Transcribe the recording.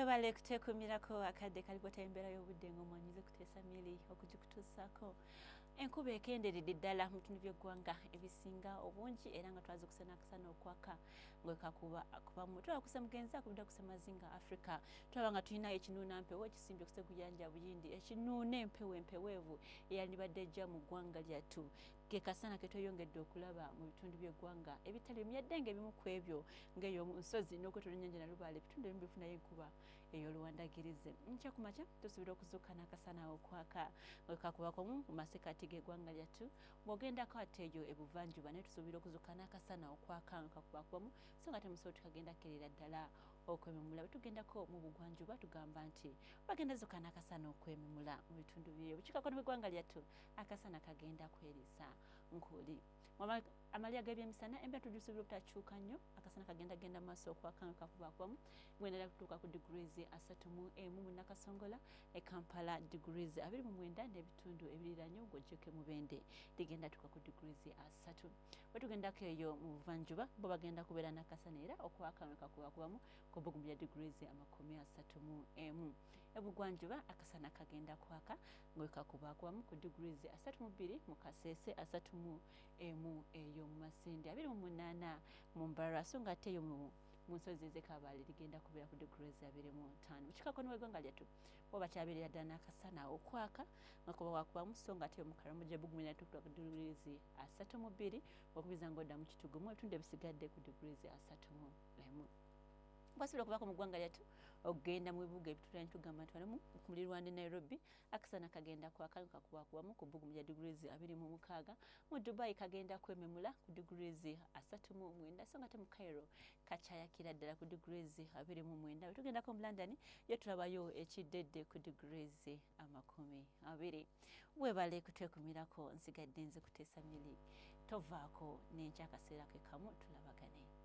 Bale kuteekumirako akadde kalipota embeera y'obudde ng'omwanyize kuteesa miri okugikutuusaako enkuba ekenderedde ddala mu bitundu by'eggwanga ebisinga obungi era nga twaze kusena akasana okwaka ng'ekakuba kubamu tulaba kuse mugenzi akubidde kuse mazinga Africa tulaba nga tulinayo ekinuuna mpewo ekisimbye kuse guyanja buyindi ekinuuna empewo empeweevu eyandibadde ejja mu ggwanga lyattu ke kasana ke tweyongedde okulaba mu bitundu by'eggwanga ebitali byadde ng'ebimu ku ebyo ng'ey'omu nsozi n'okwetooloola ennyanja Nalubaale ebitundu ebimu bifunayo enkuba ey'oluwandagirize nkya ku makya tusuubira okuzuuka n'akasana okwaka ng'ekakubako mu masekkati g'eggwanga lyattu bw'ogendako ate eyo ebuvanjuba naye tusuubira okuzuuka n'akasana okwaka ng'ekakubakubamu so nga temusobola tukagenda kkerera ddala okwememula bwe tugendako mu bugwanjuba tugamba nti bagenda zuuka n'akasana okwememula mu bitundu bye bukiikakkono bw'eggwanga lyattu akasana kagenda kwerisa nkuli amalya g'ebyemisana embeera tugisuubira obutakyuka nnyo akasana kagenda genda mu maaso okwaka ng'ekakubakubamu bwendala kutuuka ku degrees 31 mu Nakasongola e Kampala degrees 29 n'ebitundu ebiriraanye ng'oggyeko Mubende ligenda tuuka ku degrees 3 bwe tugendako eyo mu buvanjuba bo bagenda kubeera n'akasana era okwaka ng'ekakubakubamu ku bbugumu lya degrees 31 ebugwanjuba akasana kagenda kwaka ng'ekakubakubamu ku degrees 32 mu Kasese 31 eyo mu Masindi 28 mu Mbarara so nga ate eyo mu nsozi z'Ekabaale ligenda kubeera ku degrees 25 mu kiikakkono w'eggwanga lyattu bo bakyabeerera ddala n'akasana okwaka nga kubakubamu so nga ate mu Karamoja ebbugumu lyattu ku degrees 32 okubiza ng'odda mu Kitugumu ebitundu ebisigadde ku degrees 31 bwasubira okubako mu ggwanga lyattu okugenda mu bibuga ebitulanye tugamba nti walimu ku mulirwandi Nairobi akasana kagenda kwaka kakubakubamu ku bbugumu lya degrees 26 mu Dubai kagenda kwememula ku degrees 39 so nga ate mu Cairo kakyayakira ddala ku degrees 29 bwe tugendako mu London yo tulabayo ekiddedde ku degrees 20 webale kutwekumirako nsigadde nze kuteesa miri tovaako n'enkya akaseera ke kamu tulabagane.